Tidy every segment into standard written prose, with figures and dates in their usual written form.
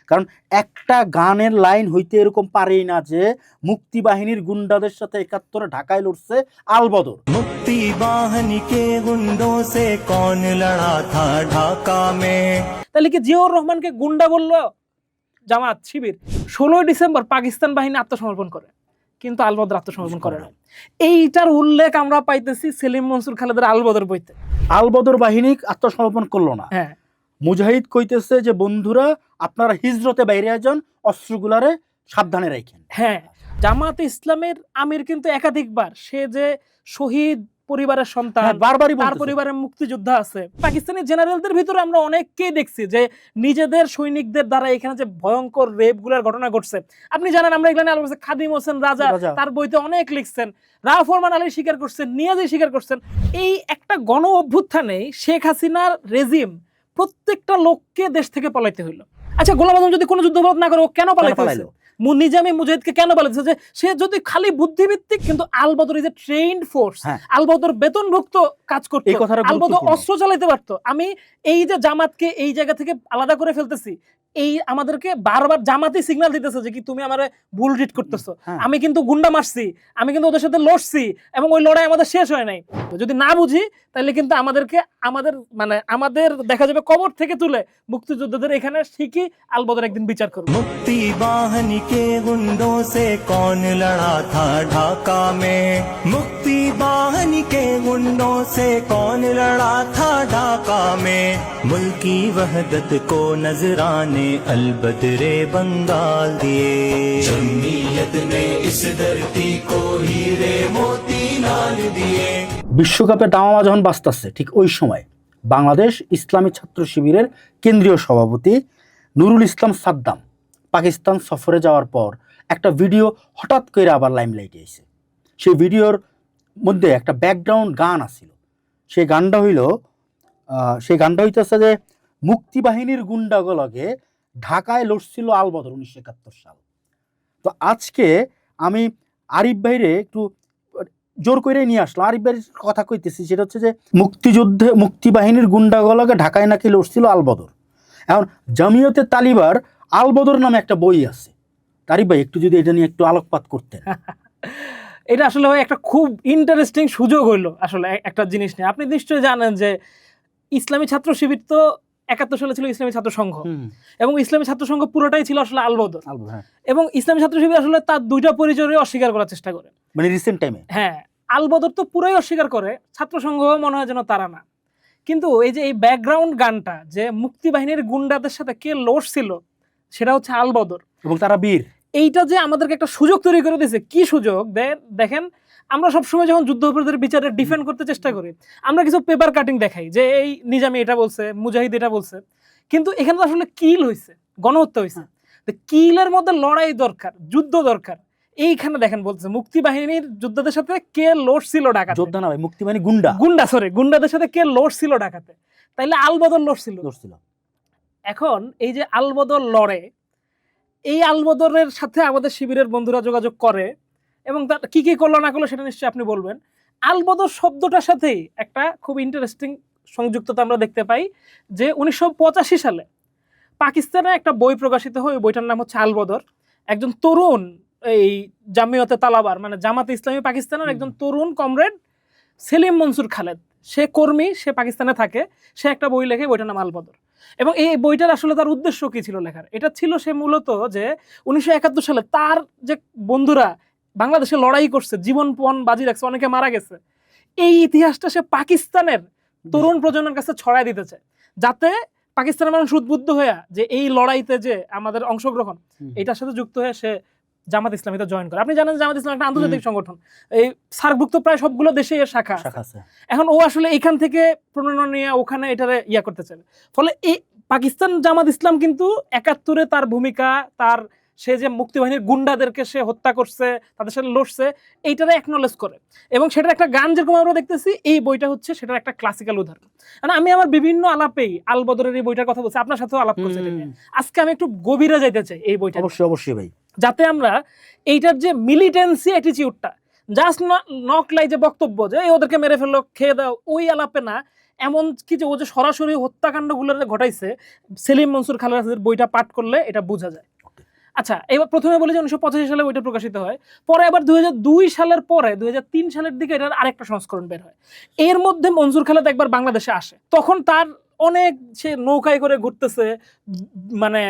কারণ একটা গানের লাইন হইতে এরকম পারেই না যে মুক্তি বাহিনীর গুন্ডাদের সাথে ৭১ ঢাকায় লড়ছে আলবদর। मुक्ति बाहिनी के गुंडों से कौन लड़ा था ढाका में। তাহলে কি জিয়াউর রহমানকে গুন্ডা বললো জামাত শিবির? ১৬ ডিসেম্বর পাকিস্তান বাহিনী আত্মসমর্পণ করে, কিন্তু আলবদর আত্মসমর্পণ করে না। এইটার উল্লেখ আমরা পাইতেছি সেলিম মনসুর খালেদের আলবদর বইতে। আলবদর বাহিনী আত্মসমর্পণ করলো না। হ্যাঁ, মুজাহিদ কইতেছে যে বন্ধুরা আপনারা হিজরতে বাইরে যান, অস্ত্রগুলারে সাবধানে রাখেন। হ্যাঁ, জামাত ইসলামের আমির কিন্তু একাধিকবার সে যে শহীদ পরিবারের সন্তান, বারবারই তার পরিবারের মুক্তিযোদ্ধা আছে। পাকিস্তানি জেনারেলদের ভিতরে আমরা অনেককেই দেখছি যে নিজেদের সৈনিকদের দ্বারা এখানে যে ভয়ঙ্কর রেপ গুলার ঘটনা ঘটছে। আপনি জানেন, আমরা এখানে আলোচনা খাদিম হোসেন রাজা তার বইতে অনেক লিখছেন, রাও ফরমান আলী স্বীকার করছেন, নিয়াজি স্বীকার করছেন। এই একটা গণ অভ্যুত্থানে শেখ হাসিনার রেজিম প্রত্যেকটা লোককে দেশ থেকে পলাইতে হইলো। আচ্ছা, গোলাম আজম যদি কোনো যুদ্ধাপরাধ না করে ও কেন পালাইলো? নিজামী মুজাহিদকে কেন বলেছে যে সে যদি খালি বুদ্ধিভিত্তিক, কিন্তু Al Badr is a trained force. Al Badr বেতনভুক্ত কাজ করতে, আলবদর অস্ত্র চালাইতে পারতো। আমি এই যে জামাতকে এই জায়গা থেকে আলাদা করে ফেলতেছি, এই আমাদেরকে বারবার জামাতই সিগন্যাল দিতেছে যে কি তুমি আমারে ভুল ট্রিট করতেছো। আমি কিন্তু গুন্ডা মারছি, আমি কিন্তু ওদের সাথে লড়ছি, এবং ওই লড়াই আমাদের শেষ হয় নাই। যদি না বুঝি তাহলে কিন্তু আমাদের দেখা যাবে কবর থেকে তুলে মুক্তিযোদ্ধাদের এখানে ঠিকই আলবদর একদিন বিচার করবে। मुक्ति बाहिनी के गुंडों से कौन लड़ा था ढाका में। मुक्ति बाहिनी के गुंडों से कौन लड़ा था ढाका में। मुल्की वहदत को नजराने अलबदरे बंगाल दिए। जमीयत ने इस धरती को हीरे मोती लाल दिए। বিশ্বকাপে দামামা যখন বাজতাছে ঠিক ওই সময় বাংলাদেশ ইসলামী ছাত্র শিবিরের কেন্দ্রীয় সভাপতি নুরুল ইসলাম সাদ্দাম পাকিস্তান সফরে যাওয়ার পর একটা ভিডিও হঠাৎ করে আবার লাইমলাইটে এসে, সেই ভিডিওর মধ্যে একটা ব্যাকগ্রাউন্ড গান আছিল। সেই গানটা হইতেছে যে মুক্তিবাহিনীর গুন্ডাগুলোকে ঢাকায় লড়ছিল আলবদর ১৯৭১ সাল। তো আজকে আমি আরিফ ভাইরে একটু জোর করে নিয়ে আসলাম। আরিফ ভাইয়ের কথা কইতেছি, সেটা হচ্ছে যে মুক্তিবাহিনীর গুন্ডাগুলোকে ঢাকায় নাকি লড়ছিল আলবদর। এখন জামিয়তে তালিবার আলবদর নামে একটা বই আছে। আরিফ ভাই একটু যদি এটা নিয়ে একটু আলোকপাত করতেন। এটা আসলে একটা খুব ইন্টারেস্টিং সুযোগ হইলো আসলে একটা জিনিস নিয়ে। আপনি নিশ্চয়ই জানেন যে ইসলামী ছাত্র শিবির তো ৭১ সালে ছিল ইসলামী ছাত্র সংঘ, এবং ইসলামী ছাত্র সংঘ পুরোটাই ছিল আসলে আলবদর। এবং ইসলামী ছাত্র শিবির আসলে তার দুইটা পরিচয় অস্বীকার করার চেষ্টা করে, মানে রিসেন্ট টাইমে। হ্যাঁ, আলবদর তো পুরোই অস্বীকার করে, ছাত্র সংঘ মনে হয় যেন তারা না। কিন্তু এই যে এই ব্যাকগ্রাউন্ড গানটা যে মুক্তিবাহিনীর গুন্ডাদের সাথে কে লড়ছিল, সেটা হচ্ছে আলবদর, এবং তারা বীর। এইটা যে আমাদেরকে একটা সুযোগ তৈরি করে দিয়েছে। কি সুযোগ দেখেন, আমরা সবসময় যখন যুদ্ধাপরাধের বিচারে ডিফেন্ড করতে চেষ্টা করি, আমরা কিছু পেপার কাটিং দেখাই যে এই নিজামী এটা বলছে, মুজাহিদ এটা বলছে, কিন্তু এখানে তো আসলে কিল হয়েছে, গণহত্যা হয়েছে। কিলের মধ্যে লড়াই দরকার, যুদ্ধ দরকার। এইখানে দেখেন বলছে মুক্তিবাহিনীর যোদ্ধাদের সাথে কে লড়ছিল ঢাকাতে, যোদ্ধা না ভাই, মুক্তিবাহিনী গুন্ডাদের সাথে কে লড়ছিল ঢাকাতে, তাইলে আলবদর লড়ছিল। এখন এই যে আলবদর লড়ে, এই আলবদরের সাথে আমাদের শিবিরের বন্ধুরা যোগাযোগ করে, এবং কি কি করলো না করলো সেটা নিশ্চয়ই আপনি বলবেন। আলবদর শব্দটার সাথেই একটা খুব ইন্টারেস্টিং সংযুক্ততা আমরা দেখতে পাই যে ১৯৮৫ সালে পাকিস্তানে একটা বই প্রকাশিত হয়, বইটার নাম হচ্ছে আলবদর। একজন তরুণ এই জামিয়তে তালাবার মানে জামাতে ইসলামী পাকিস্তানের একজন তরুণ কমরেড সেলিম মনসুর খালেদ, সে কর্মী, সে পাকিস্তানে থাকে, সে একটা বই লেখে, বইটার নাম আলবদর। এবং এই বইটার আসলে তার উদ্দেশ্য কি ছিল লেখার? এটা ছিল সে মূলত যে ১৯৭১ সালে তার যে বন্ধুরা বাংলাদেশে লড়াই করছে, জীবনপণ বাজি রাখছে, অনেকে মারা গেছে, এই ইতিহাসটা সে পাকিস্তানের তরুণ প্রজন্মের কাছে ছড়াই দিতেছে, যাতে পাকিস্তানের মানুষ উদ্বুদ্ধ হয়ে যে এই লড়াইতে যে আমাদের অংশগ্রহণ, এটার সাথে যুক্ত হয়ে সে জামাত ইসলামীতে জয়েন করে। আপনি জানেন জামাত ইসলাম একটা আন্তর্জাতিক সংগঠন, এই সার্কভুক্ত প্রায় সবগুলো দেশে এর শাখা আছে। এখন ও আসলে এখান থেকে প্রণয়ন নিয়ে ওখানে এটারে করতে চায়। ফলে এই পাকিস্তান জামাত ইসলাম কিন্তু ৭১-এ তার ভূমিকা, তার সে যে মুক্তিবাহিনীর গুন্ডাদেরকে সে হত্যা করছে, তাদের সাথে লড়ছে, এইটারে অ্যাকনলেজ করে। এবং সেটার একটা গান যেরকম আমরা দেখতেছি, এই বইটা হচ্ছে সেটার একটা ক্লাসিক্যাল উদাহরণ। মানে আমি আমার বিভিন্ন আলাপেই আলবদরের এই বইটার কথা বলছি, আপনার সাথেও আলাপ করছি। আজকে আমি একটু গভীরে যাইতে চাই এই বইটা। অবশ্যই ভাই, যাতে আমরা এইটার যে মিলিটেন্সি অ্যাটিটিউডটা, জাস্ট নকলাই যে বক্তব্য যে ওদেরকে মেরে ফেললো, খেয়ে দাও, ওই আলাপে না, এমন কি যে ও যে সরাসরি হত্যাকাণ্ডগুলো ঘটাইছে সেলিম মনসুর খালেদের বইটা পাঠ করলে এটা বোঝা যায়। আচ্ছা, এবার প্রথমে বলি যে 1985 সালে বইটা প্রকাশিত হয়, পরে আবার 2002 সালের পরে 2003 সালের দিকে এটার আরেকটা সংস্করণ বের হয়। এর মধ্যে মনসুর খালেদ একবার বাংলাদেশে আসে, তখন তার অনেক সে নৌকায় করে ঘুরতেছে, মানে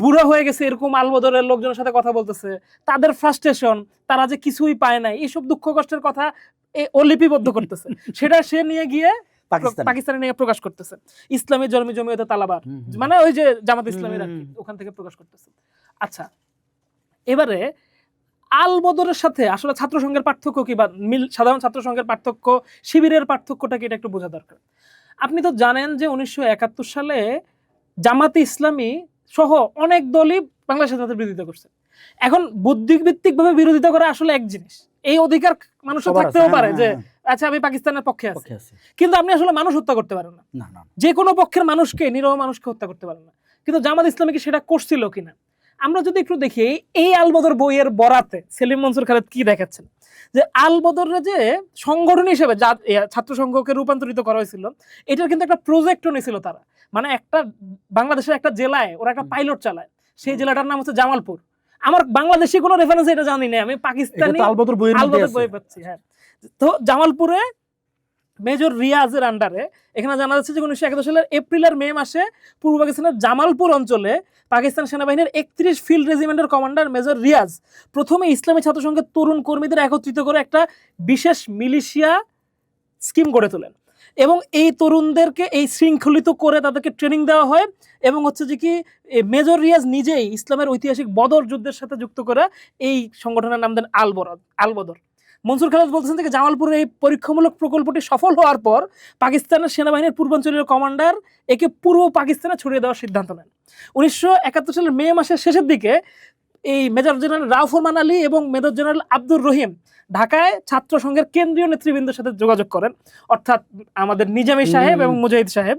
বুড়া হয়ে গেছে এরকম আলবদরের লোকজনের সাথে কথা বলতেছে, তাদের ফ্রাস্ট্রেশন, তারা যে কিছুই পায় নাই, এইসব দুঃখ কষ্টের কথা ও লিপিবদ্ধ করতেছে, সেটা সে নিয়ে গিয়ে পাকিস্তানে নিয়ে প্রকাশ করতেছে। ইসলামী জমিয়তে তালাবার, মানে ওই যে জামাত ইসলামীর ওখান থেকে প্রকাশ করতেছে। আচ্ছা, এবারে আল বদরের সাথে আসলে ছাত্র সংঘের পার্থক্য কি, বা সাধারণ ছাত্র সংঘের পার্থক্য, শিবিরের পার্থক্যটা কি, এটা একটু বোঝা দরকার। আপনি তো জানেন যে 1971 সালে জামাতে ইসলামী সহ অনেক দলই বাংলাদেশ স্বাধীনতার বিরোধিতা করছে। এখন বুদ্ধিভিত্তিক ভাবে বিরোধিতা করা আসলে এক জিনিস, এই অধিকার মানুষের থাকতেও পারে যে আচ্ছা আমি পাকিস্তানের পক্ষে আছি, কিন্তু আপনি আসলে মানুষ হত্যা করতে পারেন না, যে কোনো পক্ষের মানুষকে, নিরহ মানুষকে হত্যা করতে পারেন না। কিন্তু জামাত ইসলামী কি সেটা করছিল কিনা আমরা যদি একটু দেখি, এই আল বদর বইয়ের বরাতে সেলিম মনসুর খালেদ কি দেখাচ্ছেন, যে আল বদরের যে সংগঠন হিসেবে ছাত্র সংঘকে রূপান্তরিত করা হয়েছিল, এটার কিন্তু একটা প্রজেক্টও নিয়েছিল তারা। মানে একটা বাংলাদেশের একটা জেলায় ওরা একটা পাইলট চালায়, সেই জেলাটার নাম হচ্ছে জামালপুর। আমার বাংলাদেশি কোনো রেফারেন্স এটা জানি না, আমি পাকিস্তানি আল বদর বই পাচ্ছি। হ্যাঁ, তো জামালপুরে মেজর রিয়াজের আন্ডারে, এখানে জানা যাচ্ছে যে 1971 সালের এপ্রিল আর মে মাসে পূর্ব পাকিস্তানের জামালপুর অঞ্চলে পাকিস্তান সেনাবাহিনীর 31 ফিল্ড রেজিমেন্টের কমান্ডার মেজর রিয়াজ প্রথমে ইসলামী ছাত্র সংঘের তরুণ কর্মীদের একত্রিত করে একটা বিশেষ মিলিশিয়া স্কিম গড়ে তোলেন, এবং এই তরুণদেরকে এই শৃঙ্খলিত করে তাদেরকে ট্রেনিং দেওয়া হয়, এবং হচ্ছে যে কি মেজর রিয়াজ নিজেই ইসলামের ঐতিহাসিক বদর যুদ্ধের সাথে যুক্ত করে এই সংগঠনের নাম দেন আল বদর। মনসুর খালেদ বলতেছেন যে জামালপুরের এই পরীক্ষামূলক প্রকল্পটি সফল হওয়ার পর পাকিস্তানের সেনাবাহিনীর পূর্বাঞ্চলীয় কমান্ডার একে পূর্ব পাকিস্তানে ছড়িয়ে দেওয়ার সিদ্ধান্ত নেন। 1971 সালের মে মাসের শেষের দিকে এই মেজর জেনারেল রাউফরমান আলী এবং মেজর জেনারেল আব্দুর রহিম ঢাকায় ছাত্র সংঘের কেন্দ্রীয় নেতৃবৃন্দের সাথে যোগাযোগ করেন, অর্থাৎ আমাদের নিজামী সাহেব এবং মুজাহিদ সাহেব,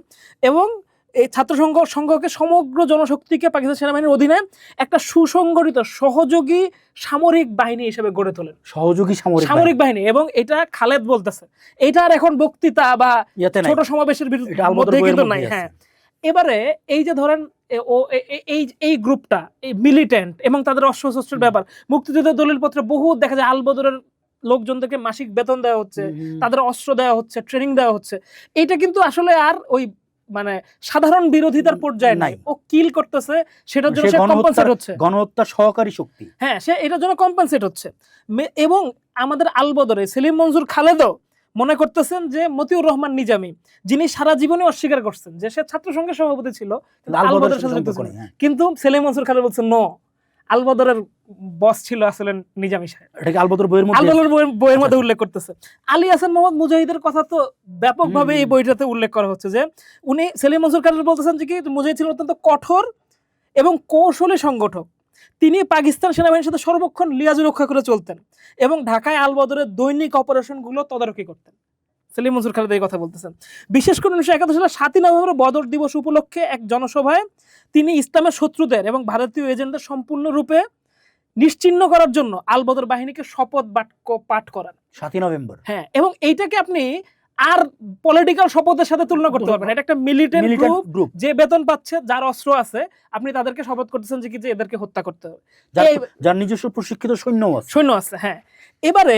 এবং এই ছাত্র সংঘকে সমগ্র জনশক্তিকে পাকিস্তান সেনাবাহিনীর অধীনে একটা সুসংগঠিত সহযোগী সামরিক বাহিনী হিসেবে গড়ে তোলেন, সহযোগী সামরিক বাহিনী। এবং এটা খালেদ বলতেছে, এটা আর এখন বক্তৃতা বা ছোট সমাবেশের মধ্যে কিন্তু নাই। হ্যাঁ, এবারে এই যে ধরেন এই গ্রুপটা, এই মিলিটেন্ট এবং তাদের অস্ত্রশস্ত্রের ব্যাপার, মুক্তিযুদ্ধের দলিলপত্রে বহু দেখা যায় আল বদরের লোকজনদেরকে মাসিক বেতন দেওয়া হচ্ছে, তাদের অস্ত্র দেওয়া হচ্ছে, ট্রেনিং দেওয়া হচ্ছে। এটা কিন্তু আসলে আর ওই মানে সাধারণ বিরোধিতার পর্যায়ে নাই, ও কিল করতেছে, সেটার জন্য সে কম্পেনসেট হচ্ছে, গণহত্যা সহকারী শক্তি। হ্যাঁ, সে এটার জন্য কম্পেনসেট হচ্ছে। এবং আমাদের আল বদরে সেলিম মনসুর খালেদও মনে করতেছেন যে মতিউর রহমান নিজামী, যিনি সারা জীবনে অস্বীকার করছেন যে সে ছাত্র সংঘের সভাপতি ছিল, কিন্তু সেলিম মনসুর খালেদ বলছেন নো, আল বদরের বস ছিল আসলে নিজামী সাহেব। এটা আল বদর বইয়ের মধ্যে উল্লেখ করতেছে। আলী হাসান মোহাম্মদ মুজাহিদের কথা তো ব্যাপকভাবে এই বইটাতে উল্লেখ করা হচ্ছে, যে উনি সেলিম মনসুর খালেদ বলতেছেন যে কি মুজাহিদ ছিল অত্যন্ত কঠোর এবং কৌশলী সংগঠক, তিনি পাকিস্তান সেনাবাহিনীর সাথে সর্বক্ষণ লিয়াজু রক্ষা করে চলতেন এবং ঢাকায় আল বদরের দৈনিক অপারেশনগুলো তদারকি করতেন। সেলিম মনসুর খালেদ এই কথা বলতেছেন। বিশেষ করে 1971 সালের 7 নভেম্বর বদর দিবস উপলক্ষে এক জনসভায় তিনি ইসলামের শত্রুদের এবং ভারতীয় এজেন্টদের সম্পূর্ণরূপে নিশ্চিহ্ন করার জন্য আল বদর বাহিনীকে শপথ বাক্য পাঠ করান 7 নভেম্বর। হ্যাঁ, এবং এইটাকে আপনি আর পলিটিক্যাল শপথের সাথে তুলনা করতে পারবেন। এটা একটা মিলিটেন্ট গ্রুপ, যে বেতন পাচ্ছে, যার অস্ত্র আছে, আপনি তাদেরকে শপথ করতেছেন যে কি যে এদেরকে হত্যা করতে হবে, যার নিজস্ব প্রশিক্ষিত সৈন্য আছে। হ্যাঁ, এবারে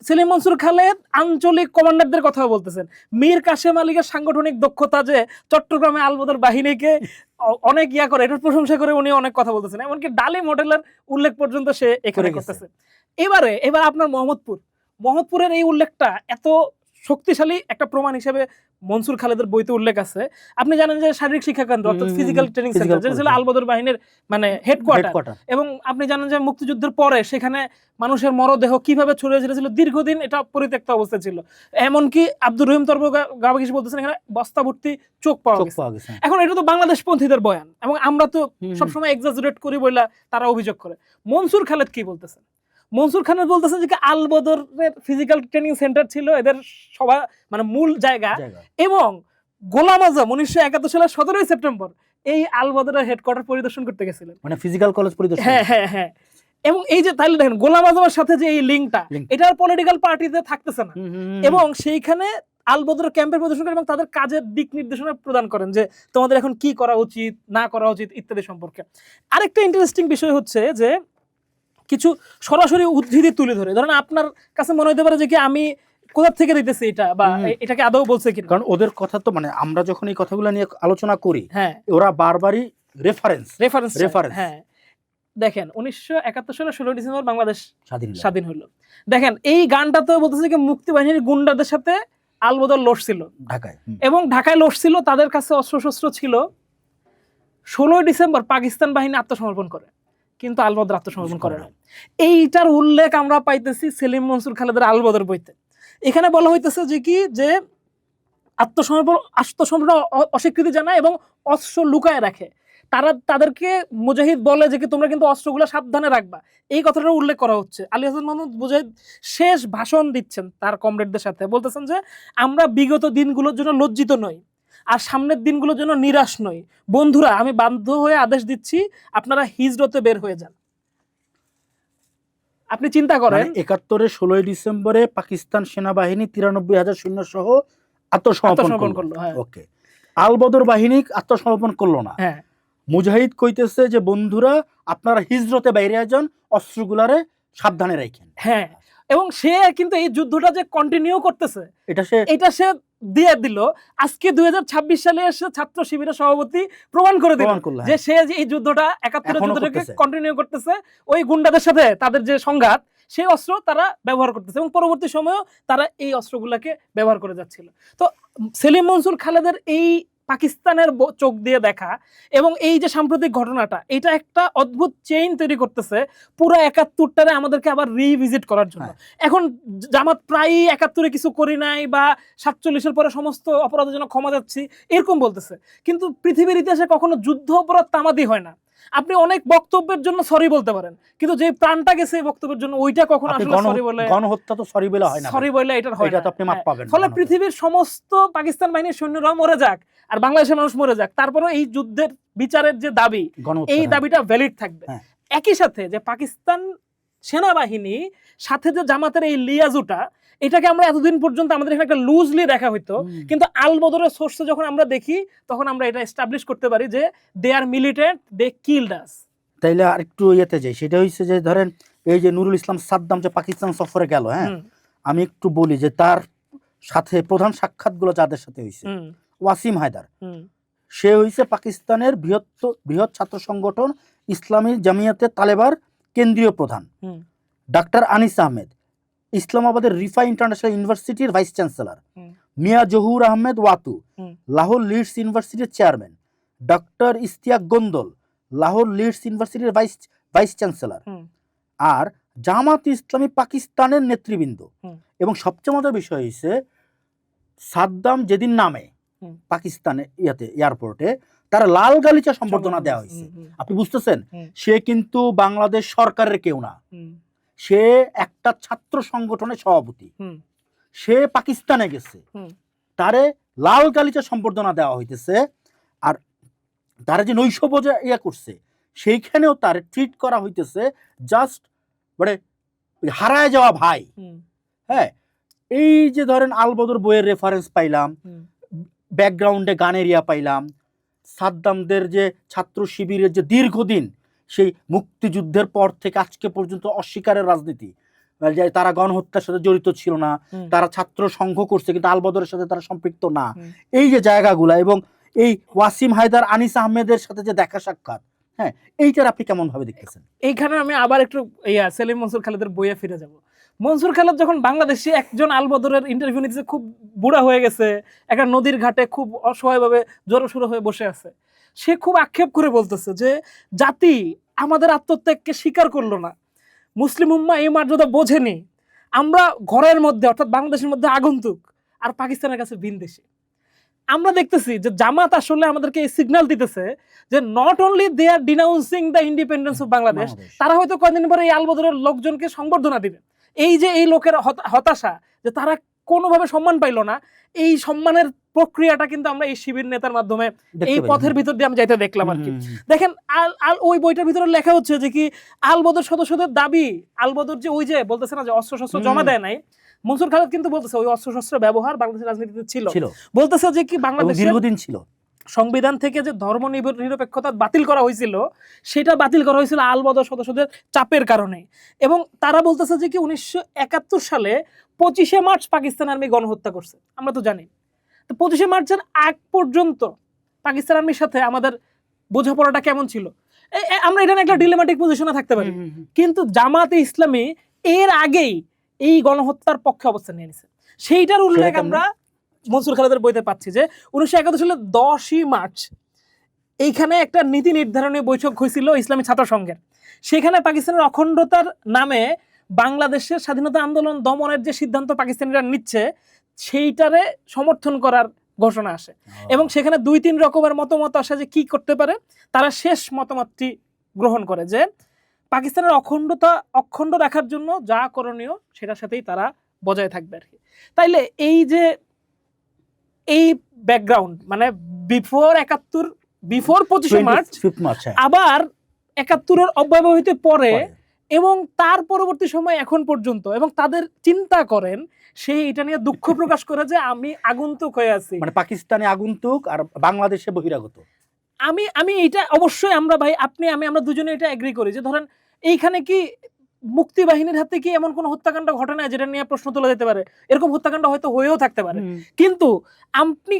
সেলিম মনসুর খালেদ আঞ্চলিক কমান্ডারদের কথা বলতেছেন। মীর কাসেম আলীর সাংগঠনিক দক্ষতা যে চট্টগ্রামে আল বদর বাহিনীকে অনেক করে, এটার প্রশংসা করে উনি অনেক কথা বলতেছেন, এমনকি ডালি মডেলের উল্লেখ পর্যন্ত সে এখানে করতেছে। এবার আপনার মোহাম্মদপুরের এই উল্লেখটা এত শক্তিশালী একটা প্রমাণ হিসেবে মনসুর খালেদের বইতে উল্লেখ আছে। আপনি জানেন যে শারীরিক শিক্ষা কেন্দ্র অর্থাৎ ফিজিক্যাল ট্রেনিং সেন্টার, যেটা ছিল আল বদর বাহিনীর মানে হেডকোয়ার্টার, এবং আপনি জানেন যে মুক্তিযুদ্ধের পরে সেখানে মানুষের মরদেহ কিভাবে ছড়িয়ে ছিল, দীর্ঘদিন এটা পরিত্যক্ত অবস্থায় ছিল। এমনকি আব্দুর রহিম গাবাগিস বলতেছেন এখানে বস্তা ভর্তি চোখ পাওয়া গেছে। এখন এটা তো বাংলাদেশ পন্থীদের বয়ান, এবং আমরা তো সবসময় এক্সাজারেট করি বলে তারা অভিযোগ করে। মনসুর খালেদ কি বলতেছেন? মনসুর খালেদ বলতেছেন যে আল বদরের ফিজিক্যাল ট্রেনিং সেন্টার ছিল এদের সভা মানে মূল জায়গা, এবং গোলাম আজম 1971 সালের 17 সেপ্টেম্বর এই আল বদরের হেডকোয়ার্টার পরিদর্শন করতে গেছিলেন, মানে ফিজিক্যাল কলেজ পরিদর্শন। হ্যাঁ, এবং এই যে তাহলে দেখেন গোলাম আজমের সাথে যে এই লিঙ্কটা, এটা পলিটিক্যাল পার্টিতে থাকতেছে না, এবং সেইখানে আল বদর ক্যাম্পের প্রদর্শন করেন এবং তাদের কাজের দিক নির্দেশনা প্রদান করেন যে তোমাদের এখন কি করা উচিত না করা উচিত ইত্যাদি সম্পর্কে। আরেকটা ইন্টারেস্টিং বিষয় হচ্ছে যে কিছু সরাসরি উদ্ধৃতি তুলে ধরে, ধরেন আপনার কাছে মনে হতে পারে যে কি আমি কোথা থেকে দিতেছি এটা, বা এটাকে আদৌ বলছে কিনা, কারণ ওদের কথা তো মানে আমরা যখন এই কথাগুলো নিয়ে আলোচনা করি, হ্যাঁ ওরা বারবারই রেফারেন্স। হ্যাঁ দেখেন 1971 সালের 16 ডিসেম্বর বাংলাদেশ স্বাধীন স্বাধীন হলো। দেখেন এই গানটাতে বলতেছে কি মুক্তিবাহিনীর গুন্ডাদের সাথে আলবদর লড়ছিল ঢাকায়, এবং ঢাকায় লড়ছিল, তাদের কাছে অস্ত্রশস্ত্র ছিল। 16 ডিসেম্বর পাকিস্তান বাহিনী আত্মসমর্পণ করে, কিন্তু আলবদর আত্মসমর্পণ করে না। এইটার উল্লেখ আমরা পাইতেছি সেলিম মনসুর খালেদের আলবদর বইতে। এখানে বলা হইতেছে যে কি যে আত্মসমর্পণ অস্বীকৃতি জানায় এবং অস্ত্র লুকায় রাখে। তাদেরকে মুজাহিদ বলে যে কি তোমরা কিন্তু অস্ত্রগুলো সাবধানে রাখবা, এই কথাটা উল্লেখ করা হচ্ছে। আলী হাসান মাহমুদ মুজাহিদ শেষ ভাষণ দিচ্ছেন তার কমরেডদের সাথে, বলতেছেন যে আমরা বিগত দিনগুলোর জন্য লজ্জিত নই আর সামনের দিনগুলোর জন্য নিরাশ নই। বন্ধুরা, আমি বাধ্য হয়ে আদেশ দিচ্ছি আপনারা হিজরতে বের হয়ে যান। আপনি চিন্তা করেন 71-এর 16 ডিসেম্বরে পাকিস্তান সেনাবাহিনী 93,000 সৈন্য সহ আত্মসমর্পণ করলো। ওকে, আলবদর বাহিনী আত্মসমর্পণ করলো না। হ্যাঁ, মুজাহিদ কইতেছে যে বন্ধুরা আপনারা হিজরতে বাইরে যান, অস্ত্রগুলারে সাবধানে রাখেন। হ্যাঁ, এবং সে কিন্তু এই যুদ্ধটা যে কন্টিনিউ করতেছে এটা সে দিয়ে দিল। আজকে 2026 সালে এসে ছাত্র শিবিরের সভাপতি প্রমাণ করে দিল যে সে এই যুদ্ধটা 71 যুদ্ধটাকে কন্টিনিউ করতেছে। ওই গুন্ডাদের সাথে তাদের যে সংঘাত, সেই অস্ত্র তারা ব্যবহার করতেছে এবং পরবর্তী সময়েও তারা এই অস্ত্রগুলোকে ব্যবহার করে যাচ্ছিল। তো সেলিম মনসুর খালেদের এই পাকিস্তানের চোখ দিয়ে দেখা এবং এই যে সাম্প্রতিক ঘটনাটা, এটা একটা অদ্ভুত চেইন তৈরি করতেছে পুরো 71টারে আমাদেরকে আবার রিভিজিট করার জন্য। এখন জামাত প্রায় 71-এ কিছু করি নাই বা 47-এর পরে সমস্ত অপরাধের জন্য ক্ষমা যাচ্ছি এরকম বলতেছে, কিন্তু পৃথিবীর ইতিহাসে কখনো যুদ্ধ অপরাধ তামাদি হয় না। আপনি অনেক বক্তব্যের জন্য সরি বলতে পারেন, কিন্তু যে প্রাণটা গেছে এই বক্তব্যের জন্য ওইটা কখনো আসলে সরি বলে, গণহত্যা তো সরি বলে হয় না, সরি বলে এটা হয় না, এটা তো আপনি মাপ পাবেন। ফলে পৃথিবীর সমস্ত পাকিস্তান বাহিনীর সৈন্যরা মরে যাক আর বাংলাদেশের মানুষ মরে যাক, তারপরেও এই যুদ্ধের বিচারের যে দাবি, এই দাবিটা ভ্যালিড থাকবে। একই সাথে যে পাকিস্তান সেনাবাহিনী সাথে যে জামাতের এই লিয়াজুটা, এটাকে আমরা এতদিন পর্যন্ত আমাদের এখানে একটা লুজলি দেখা হইতো, কিন্তু আল বদরের সোর্সে যখন আমরা দেখি তখন আমরা এটা এস্টাবলিশ করতে পারি যে দে আর মিলিটেন্ট, দে কিলড আস। তাইলে আর একটু ইয়েতে যাই, সেটা হচ্ছে যে ধরেন এই যে নুরুল ইসলাম সাদ্দাম যে পাকিস্তান সফরে গেল, হ্যাঁ আমি একটু বলি যে তার সাথে প্রধান সাক্ষাৎগুলো যাদের সাথে হয়েছে, ওয়াসিম হায়দার, সে হয়েছে পাকিস্তানের বৃহৎ ছাত্র সংগঠন ইসলামী জামিয়াতে তালেবার কেন্দ্রীয় প্রধান। ডাক্তার আনিস আহমেদ ইসলামাবাদের রিফা ইন্টারন্যাশনাল ইউনিভার্সিটির vice chancellor. Mian Zahoor Ahmed Wattoo Lahore Leads ইউনিভার্সিটির chairman. Doctor Ishtiaq Gondal Lahore Leads ইউনিভার্সিটির ভাইস চ্যান্সেলর। আর জামাত ইসলামী পাকিস্তানের নেতৃবৃন্দ। এবং সবচেয়ে মজার বিষয় হচ্ছে সাদ্দাম যেদিন নামে পাকিস্তানে এয়ারপোর্টে তারা লাল গালিচা সম্বর্ধনা দেওয়া হয়েছে। আপনি বুঝতেছেন, সে কিন্তু বাংলাদেশ সরকারের কেউ না, সে একটা ছাত্র সংগঠনের সভাপতি, সে পাকিস্তানে গেছে, তারে লাল গালিচা সম্বর্ধনা দেওয়া হইতেছে। আর তারা যে নৈশভোজ করছে সেইখানেও তার ট্রিট করা হইতেছে জাস্ট মানে হারায় যাওয়া ভাই। হ্যাঁ, এই যে ধরেন আলবদর বইয়ের রেফারেন্স পাইলাম, ব্যাকগ্রাউন্ডে গানের ইয়া পাইলাম, সাদ্দামদের যে ছাত্র শিবিরের যে দীর্ঘদিন সেই মুক্তিযুদ্ধের পর থেকে আজকে পর্যন্ত অস্বীকারের রাজনীতি, তারা গণহত্যার সাথে জড়িত ছিল না, তারা ছাত্র সংঘ করছে কিন্তু আলবদরের সাথে তারা সম্পৃক্ত না, এই যে জায়গাগুলা, এবং এই ওয়াসিম হায়দার আনিস আহমেদের সাথে যে দেখা সাক্ষাৎ, হ্যাঁ এইটার আপনি কেমন ভাবে দেখতেছেন? এইখানে আমি আবার একটু সেলিম মনসুর খালেদের বইয়ে ফিরে যাব। মনসুর খালেদ যখন বাংলাদেশে একজন আলবদরের ইন্টারভিউ নিচ্ছে, খুব বুড়া হয়ে গেছে, একটা নদীর ঘাটে খুব অসহায়ভাবে জড়সড়ো হয়ে বসে আছে, সে খুব আক্ষেপ করে বলতেছে যে জাতি আমাদের আত্মত্যাগকে স্বীকার করলো না, মুসলিম উম্মাহ এই মর্যাদা বোঝেনি, আমরা ঘরের মধ্যে অর্থাৎ বাংলাদেশের মধ্যে আগন্তুক আর পাকিস্তানের কাছে ভিনদেশী। আমরা দেখতেছি যে জামাত আসলে আমাদেরকে এই সিগন্যাল দিতেছে যে not only they are denouncing the independence of Bangladesh, তারা হয়তো কয়েকদিন পরে এই আলবদরের লোকজনকে সংবর্ধনা দিবে। এই যে এই লোকের হতাশা যে তারা কোনোভাবে সম্মান পাইল না, এই সম্মানের প্রক্রিয়াটা কিন্তু আমরা এই শিবির নেতার মাধ্যমে এই পথের ভিতর দিয়ে আমি যাইতে দেখলাম আর কি। দেখেন ওই বইটার ভিতরে লেখা হচ্ছে যে কি আলবদর সদস্যদের দাবি, আলবদর যে ওই যে বলতেছে না যে অস্ত্র শস্ত্র জমা দেয় নাই, মনসুর খালেদ কিন্তু বলতেছে ওই অস্ত্র শস্ত্রের ব্যবহার বাংলাদেশের রাজনীতিতে ছিল, বলতেছে যে কি বাংলাদেশের দীর্ঘদিন ছিল, সংবিধান থেকে যে ধর্ম নিরপেক্ষতা বাতিল করা হয়েছিল সেটা বাতিল করা হয়েছিল আলবদর সদস্যদের চাপের কারণে। এবং তারা বলতেছে যে কি 1971 সালে 25শে মার্চ পাকিস্তান আর্মি গণহত্যা করছে, আমরা তো জানি। তো 25শে মার্চের আগ পর্যন্ত পাকিস্তান আর্মির সাথে আমাদের বোঝাপড়াটা কেমন ছিল, আমরা এটা একটা ডিলেমাটিক পজিশনে থাকতে পারি, কিন্তু জামাতে ইসলামী এর আগেই এই গণহত্যার পক্ষে অবস্থান নিয়ে নিছে। সেইটার উল্লেখ আমরা মনসুর খালেদের বইতে পাচ্ছি যে 1971 সালের 10ই মার্চ এইখানে একটা নীতি নির্ধারণী বৈঠক হয়েছিল ইসলামী ছাত্র সংঘের। সেখানে পাকিস্তানের অখণ্ডতার নামে বাংলাদেশের স্বাধীনতা আন্দোলন দমনের যে সিদ্ধান্ত পাকিস্তানিরা নিচ্ছে সেইটারে সমর্থন করার ঘোষণা আসে। এবং সেখানে 2-3 রকমের মতামত আসে যে কি করতে পারে। তারা শেষ মতামতটি গ্রহণ করে যে পাকিস্তানের অখণ্ড রাখার জন্য যা করণীয় সেটার সাথেই তারা বজায় থাকবে আর কি। তাইলে এই যে এই ব্যাকগ্রাউন্ড মানে বিফোর 25শে মার্চ, আবার 71-এর অব্যবহিত পরে এবং তার পরবর্তী সময় এখন পর্যন্ত, এবং তাদের চিন্তা করেন সে এটা নিয়ে দুঃখ প্রকাশ করে যে আমি আগন্তুক হয়ে আছি, মানে পাকিস্তানে আগন্তুক আর বাংলাদেশে বহিরাগত। আমি এটা অবশ্যই আমরা ভাই আপনি আমরা দুজনে এটা এগ্রি করি যে ধরেন এইখানে কি মুক্তি বাহিনীর হাতে কি এমন কোন হত্যাকাণ্ড ঘটে না যেটা নিয়ে প্রশ্ন তোলা যেতে পারে, এরকম হত্যাকাণ্ড হয়তো হয়েও থাকতে পারে, কিন্তু আপনি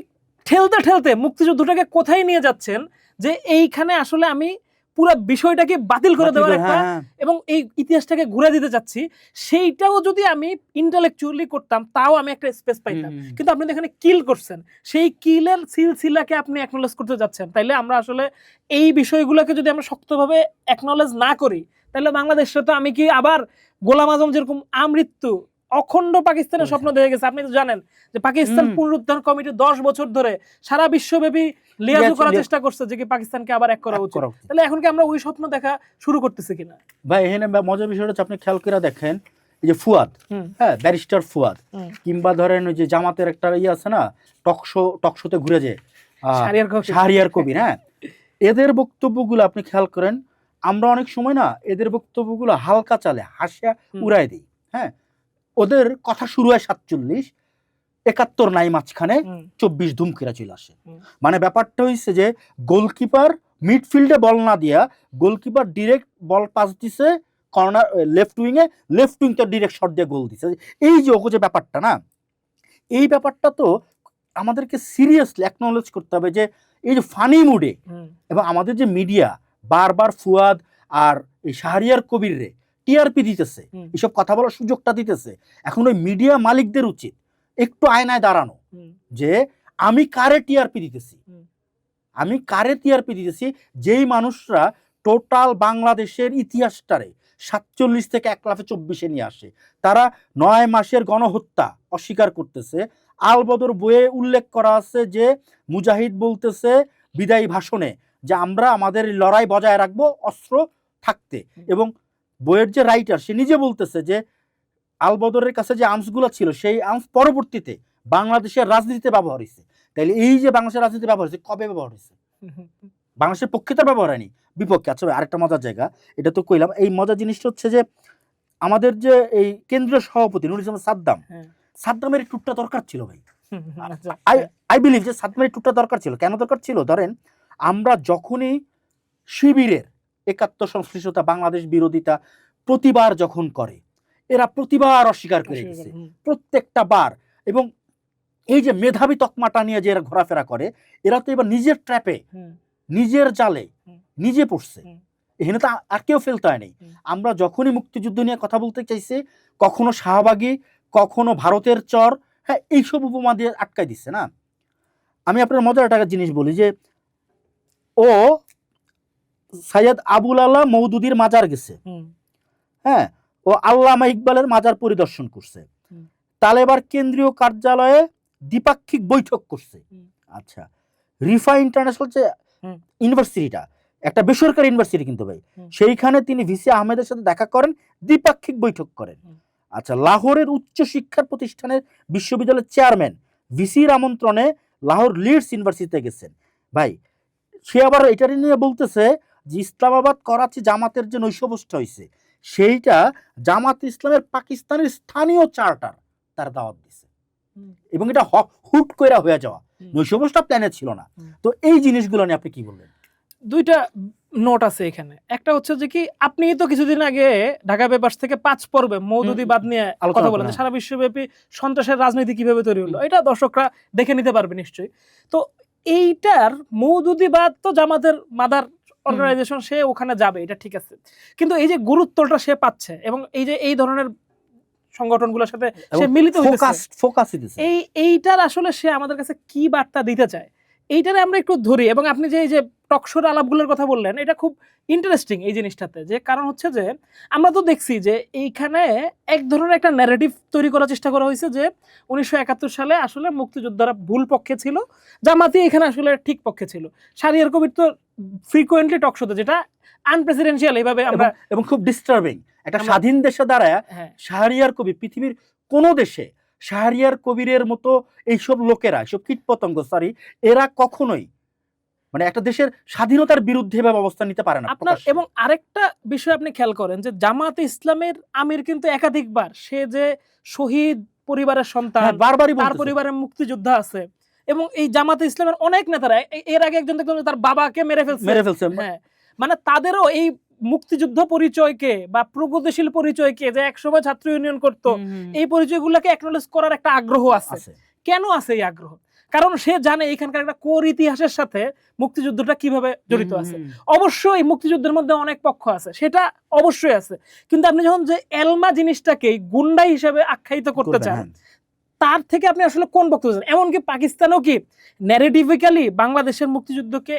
ঠেলতে ঠেলতে মুক্তিযুদ্ধটাকে কোথায় নিয়ে যাচ্ছেন যে এইখানে আসলে আমি পুরো বিষয়টাকে বাতিল করে দেওয়ার একটা এবং এই ইতিহাসটাকে ঘুরে দিতে চাচ্ছি, সেইটাও যদি আমি ইন্টেলেকচুয়ালি করতাম তাও আমি একটা স্পেস পাইতাম, কিন্তু আপনি এখানে কিল করছেন, সেই কিলের সিলসিলাকে আপনি অ্যাকনলেজ করতে যাচ্ছেন। তাইলে আমরা আসলে এই বিষয়গুলোকে যদি আমরা শক্তভাবে অ্যাকনলেজ না করি তাহলে বাংলাদেশে তো আমি কি আবার গোলাম আজম যেরকম আমৃত্যু অখণ্ড পাকিস্তানের স্বপ্ন দেখে গেছে। আপনি তো জানেন যে পাকিস্তান পুনরুদ্ধার কমিটি 10 বছর ধরে সারা বিশ্বব্যাপী লিয়াজু করার চেষ্টা করছে যে কি পাকিস্তানকে আবার এক করা উচিত। তাহলে এখন কি আমরা ওই স্বপ্ন দেখা শুরু করতেছি কিনা? ভাই এখানে মজার বিষয়টা হচ্ছে আপনি খেয়াল করে দেখেন এই যে ফুয়াদ, হ্যাঁ ব্যারিস্টার ফুয়াদ, কিংবা ধরেন ওই যে জামাতের একটা ইয়ে আছে না টকশোতে ঘুরে যে শাহরিয়ার কবির, হ্যাঁ এদের বক্তব্যগুলো আপনি খেয়াল করেন, আমরা অনেক সময় না এদের বক্তব্যগুলো হালকা চালে হাসিয়া উড়াই দিই। হ্যাঁ ওদের কথা শুরু হয় 47, 71 নাই মাঝখানে 24 ধুমকেরা চলে আসে। মানে ব্যাপারটা হইছে যে গোলকিপার মিডফিল্ডে বল না দিয়া গোলকিপার ডিরেক্ট বল পাস দিছে কর্নার লেফট উইংটা ডিরেক্ট শট দিয়ে গোল দিছে। এই যে ওকে যে ব্যাপারটা না, এই ব্যাপারটা তো আমাদেরকে সিরিয়াসলি অ্যাকনোলেজ করতে হবে যে এই যে ফানি মুডে এবং আমাদের যে মিডিয়া বারবার ফুয়াদ আর এই শাহরিয়ার কবির রে টিআরপি দিতেছে, এসব কথা বলার সুযোগটা দিতেছে, এখন ওই মিডিয়া মালিকদের উচিত একটু আয়নায় দাঁড়ানো যে আমি কারে টিআরপি দিতেছি, যেই মানুষরা টোটাল বাংলাদেশের ইতিহাসটারে 47 থেকে 1/24 নিয়ে আসে, তারা 9 মাসের গণহত্যা অস্বীকার করতেছে। আলবদর বইয়ে উল্লেখ করা আছে যে মুজাহিদ বলতেছে বিদায়ী ভাষণে যে আমরা আমাদের লড়াই বজায় রাখবো অস্ত্র থাকতে, এবং বইয়ের যে রাইটার সে নিজে বলতেছে যে আলবদরের কাছে যে আর্মসগুলো ছিল সেই আর্মস পরবর্তীতে বাংলাদেশের রাজনীতিতে ব্যবহার হয়েছে। তাইলে এই যে বাংলাদেশের রাজনীতি ব্যবহার হয়েছে কবে ব্যবহার হয়েছে? বাংলাদেশের পক্ষে তো ব্যবহার হয়নি, বিপক্ষে। আচ্ছা আরেকটা মজার জায়গা, এটা তো কইলাম, এই মজার জিনিসটা হচ্ছে যে আমাদের যে এই কেন্দ্রীয় সভাপতি নুরুল ইসলাম সাদ্দামের টুকটা দরকার ছিল ভাই। আই বিলিভ যে সাদ্দামের টুকটা দরকার ছিল। কেন দরকার ছিল? ধরেন আমরা যখনই শিবিরের 71 সংশ্লিষ্টতা বাংলাদেশ বিরোধিতা প্রতিবার যখন করে, এরা প্রতিবার অস্বীকার করে গেছে প্রত্যেকটা বার, এবং এই যে মেধাবী তকমাটা নিয়ে যে এরা ঘোরাফেরা করে, এরা তো এবার নিজের ট্র্যাপে নিজের জালে নিজে পড়ছে, এখানে তো আর কেউ ফেলতে হয়নি। আমরা যখনই মুক্তিযুদ্ধ নিয়ে কথা বলতে চাইছি, কখনো শাহবাগী, কখনো ভারতের চর, হ্যাঁ এইসব উপমা দিয়ে আটকাই দিচ্ছে না। আমি আপনার মজার একটা জিনিস বলি যে ও সৈয়দ আবুল আলা মওদুদির মাজার গেছে, হ্যাঁ ও আল্লামা ইকবালের মাজার পরিদর্শন করছে, তালেবার কেন্দ্রীয় কার্যালয়ে দ্বিপাক্ষিক বৈঠক করছে। আচ্ছা রিফা ইন্টারন্যাশনাল যে ইউনিভার্সিটিটা একটা বেসরকারি ইউনিভার্সিটি কিন্তু ভাই, সেইখানে তিনি ভিসি আহমেদের সাথে দেখা করেন, দ্বিপাক্ষিক বৈঠক করেন। আচ্ছা লাহোরের উচ্চ শিক্ষা প্রতিষ্ঠানের বিশ্ববিদ্যালয়ের চেয়ারম্যান ভিসির আমন্ত্রণে লাহোর লিডস ইউনিভার্সিটিতে গেছেন। ভাই সে আবার এটা নিয়ে বলতেছে যে ইসলামাবাদ করাচি জামাতের যে নৈশভোজটা হয়েছে সেইটা জামাত ইসলামের পাকিস্তানের স্থানীয় চার্টার তার দাওয়াত দিছে, এবং এটা হুট কইরা হয়ে যাওয়া, নৈশভোজটা প্ল্যানে ছিল না। তো এই জিনিসগুলো নিয়ে আপনি কি বললেন? দুইটা নোট আছে এখানে। একটা হচ্ছে যে কি, আপনি তো কিছুদিন আগে ঢাকা পেপারস থেকে 5 পর্বে মওদুদিবাদ নিয়ে কথা বলেন, সারা বিশ্বব্যাপী সন্ত্রাসের রাজনীতি কিভাবে তৈরি হলো, এটা দর্শকরা দেখে নিতে পারবে নিশ্চয়ই। তো এইটার মওদুদিবাদ তো জামাতের মাদার অর্গানাইজেশন, সে ওখানে যাবে, এটা ঠিক আছে, কিন্তু এই যে গুরুত্বটা সে পাচ্ছে এবং এই যে এই ধরনের সংগঠনগুলোর সাথে সে মিলিত হইতেছে, এইটার আসলে সে আমাদের কাছে কি বার্তা দিতে চায় এইটারে আমরা একটু ধরি। এবং আপনি যে এই যে টকশোর আলাপগুলোর কথা বললেন, এটা খুব ইন্টারেস্টিং এই জিনিসটাতে, যে কারণ হচ্ছে যে আমরা তো দেখছি যে এইখানে এক ধরনের একটা ন্যারেটিভ তৈরি করার চেষ্টা করা হয়েছে যে 1971 সালে আসলে মুক্তিযোদ্ধারা ভুল পক্ষে ছিল, জামাতি এখানে আসলে ঠিক পক্ষে ছিল। শাহরিয়ার কবির তো ফ্রিকোয়েন্টলি টকশোতে, যেটা আনপ্রেসিডেন্সিয়াল এইভাবে আমরা, এবং খুব ডিস্টার্বিং একটা স্বাধীন দেশে দাঁড়ায় শাহরিয়ার কবির, পৃথিবীর কোনো দেশে শাহরিয়ার কবিরের মতো এইসব লোকেরা, এইসব কীটপতঙ্গ এরা কখনোই মানে একটা দেশের স্বাধীনতার বিরুদ্ধে এভাবে অবস্থান নিতে পারে না আপনার। এবং আরেকটা বিষয় আপনি খেয়াল করেন যে জামাতে ইসলামের আমির কিন্তু একাধিকবার, সে যে শহীদ পরিবারের সন্তান, তার পরিবারের মুক্তিযোদ্ধা আছে, এবং এই জামাতে ইসলামের অনেক নেতারা এর আগে একজন দেখলাম তার বাবাকে মেরে ফেলছে। হ্যাঁ, মানে তাদেরও এই মুক্তিযুদ্ধ পরিচয়কে বা প্রগতিশীল পরিচয়কে, যে একসময় ছাত্র ইউনিয়ন করতো, এই পরিচয়গুলোকে অ্যাকনোলেজ করার একটা আগ্রহ আছে। কেন আছে এই আগ্রহ? কারণ সে জানে এখানকার একটা কোর ইতিহাসের সাথে মুক্তিযুদ্ধটা কিভাবে জড়িত আছে। অবশ্যই মুক্তিযুদ্ধের মধ্যে অনেক পক্ষ আছে, সেটা অবশ্যই আছে, কিন্তু আপনি যখন যে এলমা জিনিসটাকে গুন্ডা হিসেবে আখ্যায়িত করতে চান, তার থেকে আপনি আসলে কোন বক্তব্য চান? এমনকি পাকিস্তানও কি ন্যারেটিভিক্যালি বাংলাদেশের মুক্তিযুদ্ধকে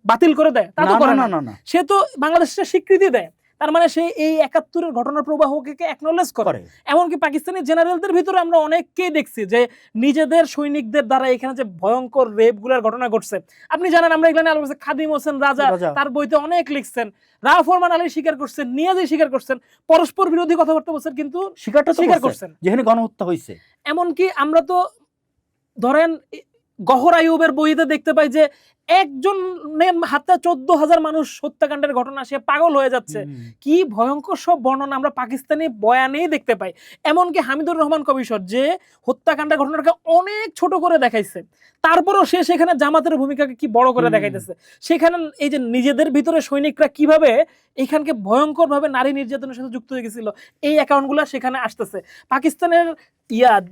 বাতিল করে দেয়? তা তো করে না, সে তো বাংলাদেশের স্বীকৃতি দেয়। তার মানে সে এই 71-এর ঘটনার প্রবাহকে অ্যাকনোলেজ করে। এমনকি পাকিস্তানি জেনারেলদের ভিতরে আমরা অনেককেই দেখছি যে নিজেদের সৈনিকদের দ্বারা এখানে যে ভয়ঙ্কর রেপগুলোর ঘটনা ঘটছে, আপনি জানেন, আমরা এখানে আলোচনা খাদিম হোসেন রাজা তার বইতে অনেক লিখছেন, রাও ফরমান আলী স্বীকার করছেন, নিয়াজি স্বীকার করছেন, পরস্পর বিরোধী কথাবার্তা বলছেন, কিন্তু স্বীকার করছেন যেখানে গণহত্যা হয়েছে। এমনকি আমরা তো ধরেন গহর আইয়ুবের বইতে দেখতে পাই যে একজনের হাতে 14,000 মানুষ হত্যাকাণ্ডের ঘটনা, সে পাগল হয়ে যাচ্ছে। কি ভয়ঙ্কর সব বর্ণনা আমরা পাকিস্তানি বয়ানেই দেখতে পাই। এমনকি হামিদুর রহমান কবিশর যে হত্যাকাণ্ডের ঘটনাটাকে অনেক ছোট করে দেখাইছে, তারপরও সে সেখানে জামাতের ভূমিকাকে কি বড় করে দেখাইতেছে। সেখানে এই যে নিজেদের ভিতরে সৈনিকরা কিভাবে এখানকে ভয়ঙ্কর ভাবে নারী নির্যাতনের সাথে যুক্ত হয়ে গেছিল, এই অ্যাকাউন্টগুলো সেখানে আসতেছে। পাকিস্তানের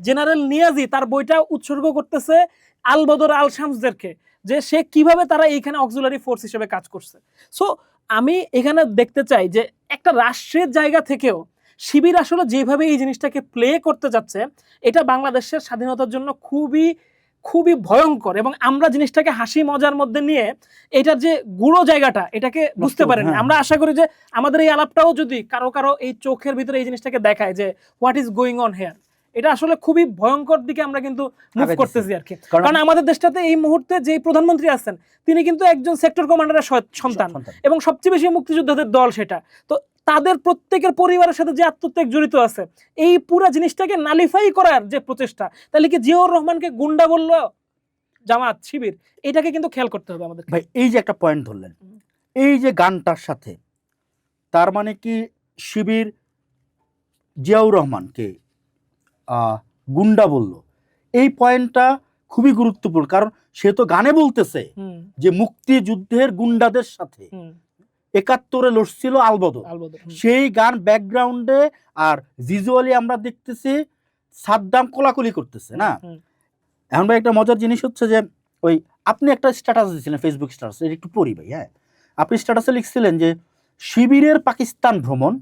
জেনারেল নিয়াজি তার বইটা উৎসর্গ করতেছে আল বদর আল শামসদেরকে, যে সে কিভাবে তারা এইখানে অক্সিলারি ফোর্স হিসেবে কাজ করছে। সো আমি এখানে দেখতে চাই যে একটা রাষ্ট্রের জায়গা থেকেও শিবির আসলে যেভাবে এই জিনিসটাকে প্লে করতে যাচ্ছে, এটা বাংলাদেশের স্বাধীনতার জন্য খুবই খুবই ভয়ঙ্কর। এবং আমরা জিনিসটাকে হাসি মজার মধ্যে নিয়ে এটার যে গুঁড়ো জায়গাটা এটাকে বুঝতে পারি না। আমরা আশা করি যে আমাদের এই আলাপটাও যদি কারো কারো এই চোখের ভিতরে এই জিনিসটাকে দেখায় যে what is going on here, এটা আসলে খুবই ভয়ঙ্কর দিকে আমরা কিন্তু মুভ করতেছি আর কি। কারণ আমাদের দেশটাতে এই মুহূর্তে যে প্রধানমন্ত্রী আছেন তিনি কিন্তু একজন সেক্টর কমান্ডারের সন্তান, এবং সবচেয়ে বেশি মুক্তিযোদ্ধাদের দল সেটা। তো তাদের প্রত্যেকের পরিবারের সাথে যে আত্মত্যাগ জড়িত আছে, এই পুরো জিনিসটাকে নালিফাই করার যে প্রচেষ্টা, তাহলে কি জিয়াউর রহমানকে গুন্ডা বললো জামাত শিবির, এটাকে কিন্তু খেয়াল করতে হবে আমাদের। ভাই এই যে একটা পয়েন্ট ধরলেন, এই যে গানটার সাথে, তার মানে কি শিবির জিয়াউর রহমানকে গুন্ডা বলল, এই পয়েন্টটা খুবই গুরুত্বপূর্ণ। কারণ সে তো গানে বলতেছে যে মুক্তিযুদ্ধের গুন্ডাদের সাথে 71-এ লড়ছিল আলবদর, সেই গান ব্যাকগ্রাউন্ডে আর ভিজুয়ালি আমরা দেখতেছি সাদ্দাম কোলাকুলি করতেছে না। এখন ভাই একটা মজার জিনিস হচ্ছে যে ওই আপনি একটা স্ট্যাটাস দিয়েছিলেন ফেসবুক স্ট্যাটাস, এটা একটু পড়ি ভাই। হ্যাঁ, আপনি স্ট্যাটাসে লিখছিলেন যে শিবিরের পাকিস্তান ভ্রমণ,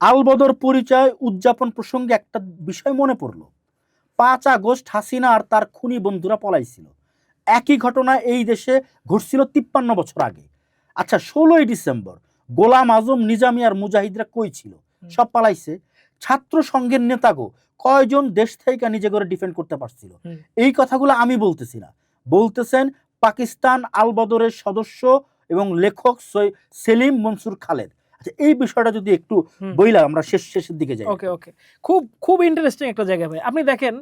আলবদর পরিচয় উদযাপন প্রসঙ্গে একটা বিষয় মনে পড়ল। 5 আগস্ট হাসিনা আর তার খুনি বন্ধুরা পলাইছিল। একই ঘটনা এই দেশে ঘটছিল 53 বছর আগে। আচ্ছা, 16ই ডিসেম্বর গোলাম আজম, নিজামী আর মুজাহিদরা কই ছিল? সব পালাইছে। ছাত্র সংঘের নেতাগো কয়জন দেশ থেকে নিজে করে ডিফেন্ড করতে পারছিল? এই কথাগুলো আমি বলতেছি না, বলতেছেন পাকিস্তান আলবদরের সদস্য এবং লেখক সেলিম মনসুর খালেদ। আচ্ছা, এই বিষয়টা যদি একটু বইলা আমরা শেষের দিকে যাই। ওকে, খুব খুব ইন্টারেস্টিং একটা জায়গা ভাই। আপনি দেখেন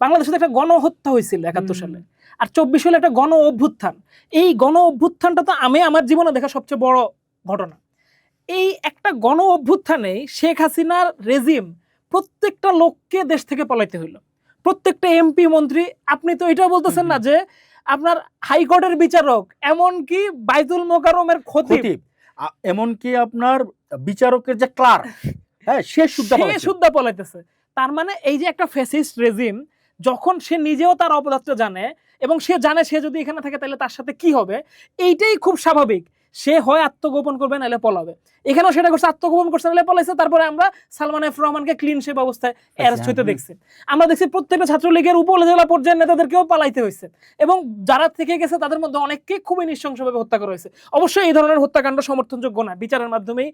বাংলাদেশে তো একটা গণহত্যা হয়েছিল 71 সালে, আর 24 সালে একটা গণ অভ্যুত্থান। এই গণ অভ্যুত্থানটা তো আমি আমার জীবনে দেখা সবচেয়ে বড় ঘটনা। এই একটা গণ অভ্যুত্থানে শেখ হাসিনার রেজিম প্রত্যেকটা লোককে দেশ থেকে পলাইতে হইলো, প্রত্যেকটা এমপি মন্ত্রী। আপনি তো এটাও বলতেছেন না যে আপনার হাইকোর্টের বিচারক, এমনকি বাইতুল মোকাররমের খতিব, এমনকি আপনার বিচারকের যে ক্লার্ক, হ্যাঁ, সে সুদ্ধা পলাইতেছে। তার মানে এই যে একটা ফ্যাসিস্ট রেজিম, যখন সে নিজেও তার অপরাধটা জানে এবং সে জানে সে যদি এখানে থাকে তাহলে তার সাথে কি হবে, এইটাই খুব স্বাভাবিক। সে হয় আত্মগোপন করবে নাহলে পলাবে। এখানেও সেটা করছে, আত্মগোপন করছে নাহলে পলাইছে। তারপরে আমরা সালমান এফ রহমানকে ক্লিন শেপ অবস্থায় অ্যারেস্ট হইতে দেখছি। আমরা দেখছি প্রত্যেকটা ছাত্রলীগের উপজেলা পর্যায়ের নেতাদেরকেও পালাইতে হয়েছে, এবং যারা থেকে গেছে তাদের মধ্যে অনেককে খুবই নৃশংসভাবে হত্যা করা হয়েছে। অবশ্যই এই ধরনের হত্যাকাণ্ড সমর্থনযোগ্য না, বিচারের মাধ্যমেই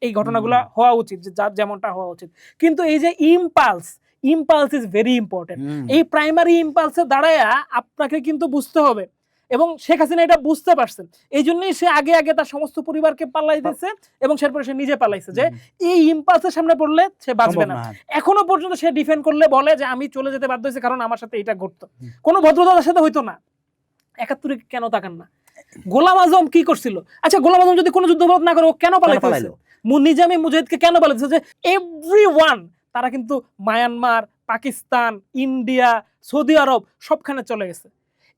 এই ঘটনাগুলো হওয়া উচিত, যার যেমনটা হওয়া উচিত। কিন্তু এই যে ইম্পালস ইজ ভেরি ইম্পর্টেন্ট। এই প্রাইমারি ইম্পালসে দাঁড়ায় আপনাকে কিন্তু বুঝতে হবে, এবং শেখ হাসিনা এটা বুঝতে পারছেন। এই জন্যই সে আগে আগে তার সমস্ত পরিবারকে পালাই দিয়েছে, এবং সেরপরে সে নিজে পালাইছে যে এই ইম্পালসের সামনে পড়লে সে বাঁচবে না। এখনো পর্যন্ত সে ডিফেন্ড করলে বলে যে আমি চলে যেতে বাধ্য হয়েছে কারণ আমার সাথে এটা ঘটতো। কোনো ভদ্রতার সাথে হইতো না। 71-এ কেন তাকান না? গোলাম আজম কি করছিল? আচ্ছা, গোলাম আজম যদি কোনো যুদ্ধ না করে ও কেন পালাইছে? নিজামী মুজাহিদকে কেন পালাইছে? যে এভরিওয়ান তারা কিন্তু মায়ানমার, পাকিস্তান, ইন্ডিয়া, সৌদি আরব সবখানে চলে গেছে।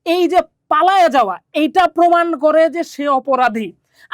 এই যে পালায়া যাওয়া, এইটা প্রমাণ করে যে সে অপরাধী।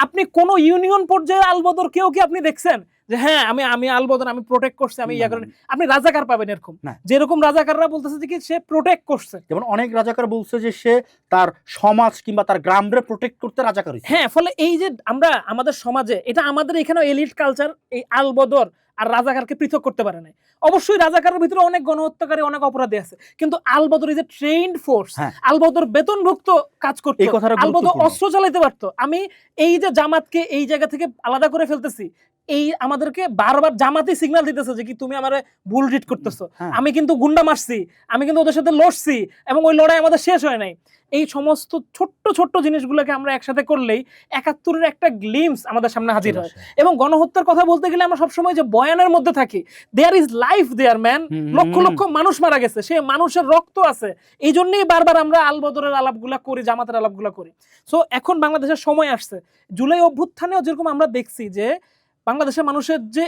আপনি কোন ইউনিয়ন পর্যায়ে আলবদর কেউ কি আপনি দেখছেন যে হ্যাঁ আমি আলবদর, আমি প্রোটেক্ট করছি, আমি ইয়া করেন? আপনি রাজাকার পাবেন এরকম, যেরকম রাজাকাররা বলতেছে যে কি সে প্রোটেক্ট করছে। যেমন অনেক রাজাকার বলছে যে সে তার সমাজ কিংবা তার গ্রামরে প্রোটেক্ট করতে রাজাকার হইছে। হ্যাঁ, ফলে এই যে আমরা আমাদের সমাজে, এটা আমাদের এখানে এলিট কালচার এই আলবদর আর রাজাকারকে পৃথক করতে পারে না। অবশ্যই রাজাকারের ভিতরে অনেক গণহত্যাকারী, অনেক অপরাধী আছে, কিন্তু Al Badr is a trained force. Al Badr বেতনভুক্ত কাজ করতে, আলবদর অস্ত্র চালাইতে পারতো। আমি এই যে জামাতকে এই জায়গা থেকে আলাদা করে ফেলতেছি, এই আমাদেরকে বারবার জামাতি সিগন্যাল দিতেছে যে কি তুমি আমারে ভুল ট্রিট করতেছো। আমি কিন্তু গুন্ডা মারছি, আমি কিন্তু ওদের সাথে লড়ছি, এবং ওই লড়াই আমাদের শেষ হয় নাই। এই সমস্ত ছোট্ট ছোট্ট জিনিসগুলোকে আমরা একসাথে করলেই 71-এর একটা গ্লিমস আমাদের সামনে হাজির হয়। এবং গণহত্যার কথা বলতে গেলে আমরা সবসময় যে বয়ানের মধ্যে থাকি, there is life there man. লক্ষ লক্ষ মানুষ মারা গেছে, সে মানুষের রক্ত আছে। এই জন্যই বারবার আমরা আলবদরের আলাপগুলা করি, জামাতের আলাপগুলা করি। সো এখন বাংলাদেশের সময় আসছে। জুলাই অভ্যুত্থানেও যেরকম আমরা দেখছি যে বাংলাদেশের মানুষের যে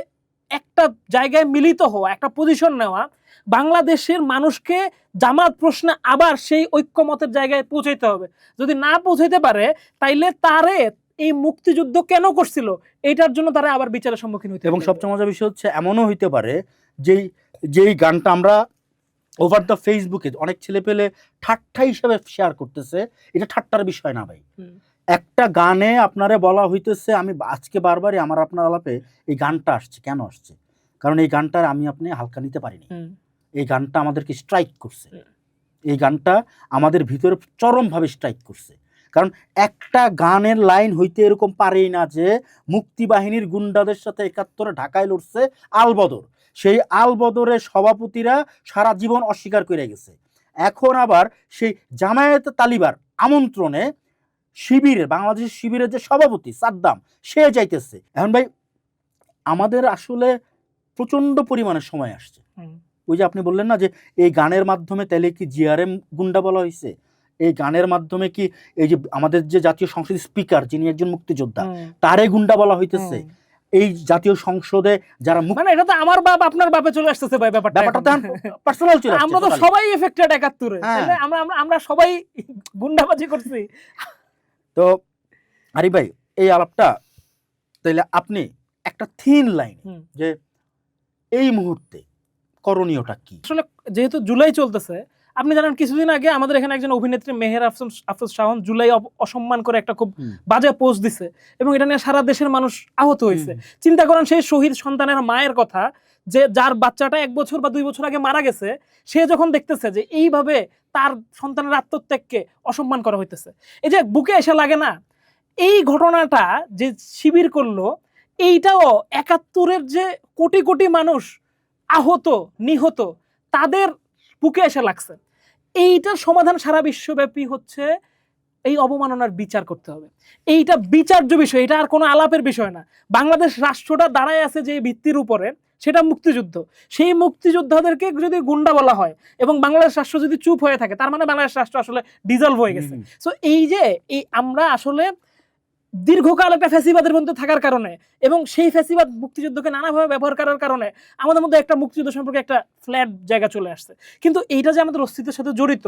একটা জায়গায় মিলিত হওয়া, একটা পজিশন নেওয়া, বাংলাদেশের মানুষকে জামাত প্রশ্নে আবার সেই ঐক্যমতের জায়গায় পৌঁছাইতে হবে। যদি না পৌঁছাইতে পারে তাইলে তারে এই মুক্তিযুদ্ধ কেন করছিল এইটার জন্য তারা আবার বিচারের সম্মুখীন হইতে। এবং সবচেয়ে মজার বিষয় হচ্ছে এমনও হইতে পারে যেই গানটা আমরা ওভার দ্য ফেসবুকে অনেক ছেলে পেলে ঠাট্টা হিসেবে শেয়ার করতেছে, এটা ঠাট্টার বিষয় না ভাই। একটা গানে আপনারে বলা হইতেছে, আমি আজকে বারবারই আমার আপনার আলাপে এই গানটা আসছে, কেন আসছে? কারণ এই গানটার আমি আপনি হালকা নিতে পারিনি। এই গানটা আমাদেরকে স্ট্রাইক করছে, এই গানটা আমাদের ভিতরে চরমভাবে স্ট্রাইক করছে। কারণ একটা গানের লাইন হইতে এরকম পারেই না যে মুক্তিবাহিনীর গুন্ডাদের সাথে 71-এ ঢাকায় লড়ছে আলবদর, সেই আলবদরের সভাপতিরা সারা জীবন অস্বীকার করে গেছে। এখন আবার সেই জামায়াতে তালিবার আমন্ত্রণে শিবিরের, বাংলাদেশের শিবিরের যে সভাপতি সাদ্দাম, সে যাইতেছে। এখন ভাই আমাদের আসলে প্রচন্ড পরিমাণে সময় আসছে। ওই যে আপনি বললেন না যে এই গানের মাধ্যমে তাহলে কি জিআরএম গুন্ডা বলা হয়েছে? এই গানের মাধ্যমে কি এই যে আমাদের যে জাতীয় সংসদের স্পিকার, যিনি একজন মুক্তিযোদ্ধা, তারে গুন্ডা বলা হইতেছে? এই জাতীয় সংসদে যারা মানে এটা তো আমার বাপ আপনার বাপে চলে আসতেছে ভাই, ব্যাপারটা পার্সোনাল চলে আসছে। আমরা তো সবাই এফেক্টেড 71-এ, আমরা সবাই গুন্ডাবাজি করছি। তো আরিফ ভাই, এই আলাপটা তাইলে আপনি একটা থিন লাইন যে এই মুহূর্তে করণীয়টা কি? আসলে যেহেতু জুলাই চলতেছে, আপনি জানেন কিছুদিন আগে আমাদের এখানে একজন অভিনেত্রী মেহের আফরোজ শাওন জুলাই অসম্মান করে একটা খুব বাজে পোস্ট দিছে, এবং এটা নিয়ে সারা দেশের মানুষ আহত হয়েছে। চিন্তা করেন সেই শহীদ সন্তানের মায়ের কথা, যে যার বাচ্চাটা 1 বছর বা 2 বছর আগে মারা গেছে, সে যখন দেখতেছে যে এইভাবে তার সন্তানের আত্মত্যাগকে অসম্মান করা হইতেছে, এই যে বুকে এসে লাগে না? এই ঘটনাটা যে শিবির করলো, এইটাও 71-এর যে কোটি কোটি মানুষ আহত নিহত তাদের বুকে এসে লাগছে। এইটার সমাধান সারা বিশ্বব্যাপী হচ্ছে এই অবমাননার বিচার করতে হবে। এইটা বিচার্য বিষয়, এটা আর কোনো আলাপের বিষয় না। বাংলাদেশ রাষ্ট্রটা দাঁড়ায় আছে যে ভিত্তির উপরে, সেটা মুক্তিযুদ্ধ। সেই মুক্তিযোদ্ধাদেরকে যদি গুন্ডা বলা হয় এবং বাংলাদেশ রাষ্ট্র যদি চুপ হয়ে থাকে, তার মানে বাংলাদেশ রাষ্ট্র আসলে ডিজলভ হয়ে গেছে। সো এই যে আমরা আসলে দীর্ঘকাল একটা ফ্যাসিবাদের মধ্যে থাকার কারণে এবং সেই ফ্যাসিবাদ মুক্তিযুদ্ধকে নানাভাবে ব্যবহার করার কারণে আমাদের মধ্যে একটা মুক্তিযুদ্ধ সম্পর্কে একটা ফ্ল্যাট জায়গা চলে আসছে। কিন্তু এইটা যে আমাদের অস্তিত্বের সাথে জড়িত,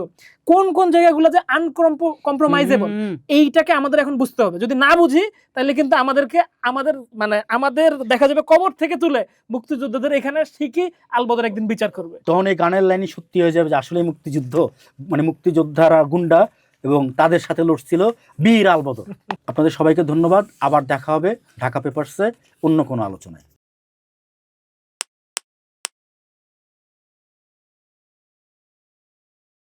কোন কোন জায়গাগুলো যে আনকম্প্রোমাইজেবল, এইটাকে আমাদের এখন বুঝতে হবে। যদি না বুঝি তাহলে কিন্তু আমাদের দেখা যাবে কবর থেকে তুলে মুক্তিযোদ্ধাদের এখানে ঠিকই আলবদর একদিন বিচার করবে। তখন এই গানের লাইনই সত্যি হয়ে যাবে যে আসলে মুক্তিযুদ্ধ মানে মুক্তিযোদ্ধারা গুন্ডা এবং তাদের সাথে লড়ছিল বীর আলবদর। আপনাদের সবাইকে ধন্যবাদ। আবার দেখা হবে ঢাকা পেপারসে অন্য কোনো আলোচনায়।